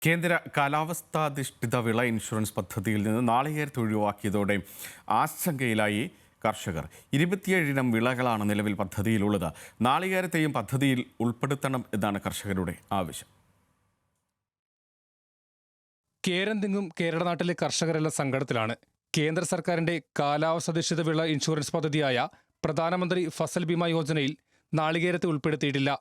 കേന്ദ്ര കാലാവസ്ഥാധിഷ്ഠിത വിള ഇൻഷുറൻസ് പദ്ധതിയിൽ നിന്ന് നാളികേരത്തെ ഒഴിവാക്കിയതോടെ ആശങ്കയിലായി കർഷകർ. 27 ഇനം വിളകളാണ് നിലവിൽ പദ്ധതിയിലുള്ളത്. നാളികേരത്തെയും പദ്ധതിയിൽ ഉൾപ്പെടുത്തണം എന്നാണ് കർഷകരുടെ ആവശ്യം. കേരന്തെങ്ങും കേരള നാട്ടിലെ കർഷകരെല്ലാം സങ്കടത്തിലാണ്. കേന്ദ്ര സർക്കാരിന്റെ കാലാവസ്ഥാധിഷ്ഠിത വിള ഇൻഷുറൻസ് പദ്ധതിയായ പ്രധാനമന്ത്രി ഫസൽ ബീമ യോജനയിൽ നാളികേരത്തെ ഉൾപ്പെടുത്തിയിട്ടില്ല.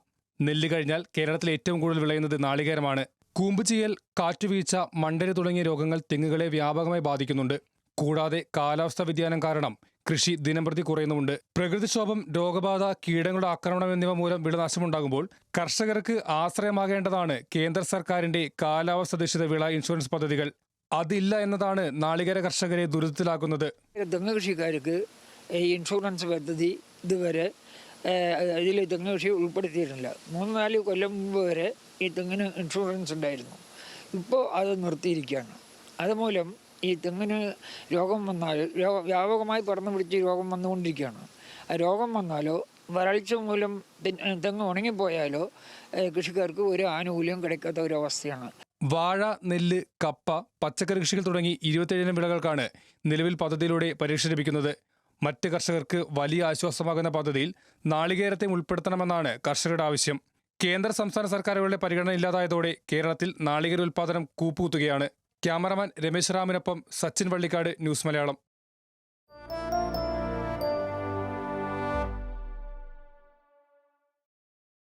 നെല്ല് കഴിഞ്ഞാൽ കേരളത്തിൽ ഏറ്റവും കൂടുതൽ വിളയുന്നത് നാളികേരമാണ്. കൂമ്പുചീയൽ, കാറ്റുവീഴ്ച, മണ്ടരി തുടങ്ങിയ രോഗങ്ങൾ തെങ്ങുകളെ വ്യാപകമായി ബാധിക്കുന്നുണ്ട്. കൂടാതെ കാലാവസ്ഥാ വ്യതിയാനം കാരണം കൃഷി ദിനംപ്രതി കുറയുന്നുമുണ്ട്. പ്രകൃതിക്ഷോഭം, രോഗബാധ, കീടങ്ങളുടെ ആക്രമണം എന്നിവ മൂലം വിളനാശമുണ്ടാകുമ്പോൾ കർഷകർക്ക് ആശ്രയമാകേണ്ടതാണ് കേന്ദ്ര സർക്കാരിന്റെ കാലാവസ്ഥാധിഷ്ഠിത വിള ഇൻഷുറൻസ് പദ്ധതികൾ. അതില്ല എന്നതാണ് നാളികേര കർഷകരെ ദുരിതത്തിലാക്കുന്നത്. തെങ്ങ് കൃഷിക്കാർക്ക് ഈ ഇൻഷുറൻസ് പദ്ധതി ഇതുവരെ ഇതിൽ തെങ്ങ് കൃഷി ഉൾപ്പെടുത്തിയിട്ടില്ല. 3-4 കൊല്ലം മുമ്പ് വരെ ഈ തെങ്ങിന് ഇൻഷുറൻസ് ഉണ്ടായിരുന്നു. ഇപ്പോൾ അത് നിർത്തിയിരിക്കുകയാണ്. അതുമൂലം ഈ തെങ്ങിന് രോഗം വന്നാൽ വ്യാപകമായി പടർന്നു പിടിച്ച് രോഗം വന്നുകൊണ്ടിരിക്കുകയാണ്. ആ രോഗം വന്നാലോ വരൾച്ച മൂലം തെങ്ങ് ഉണങ്ങിപ്പോയാലോ കൃഷിക്കാർക്ക് ഒരു ആനുകൂല്യം கிடைക്കാത്ത ഒരു അവസ്ഥയാണ്. വാഴ, നെല്ല്, കപ്പ, പച്ചക്കറി കൃഷികൾ തുടങ്ങി 27 വിളകൾക്കാണ് നിലവിൽ പദ്ധതിയിലൂടെ പരിരക്ഷ ലഭിക്കുന്നത്. മറ്റ് കർഷകർക്ക് വലിയ ആശ്വാസമാകുന്ന പദ്ധതിയിൽ നാളികേരത്തെ ഉൾപ്പെടുത്തണമെന്നാണ് കർഷകരുടെ ആവശ്യം. കേന്ദ്ര സംസ്ഥാന സർക്കാരുകളുടെ പരിഗണന ഇല്ലാതായതോടെ കേരളത്തിൽ നാളികേര ഉൽപ്പാദനം കൂപ്പുകുത്തുകയാണ്. ക്യാമറമാൻ രമേശ് റാമിനൊപ്പം സച്ചിൻ വള്ളിക്കാട്, ന്യൂസ് മലയാളം.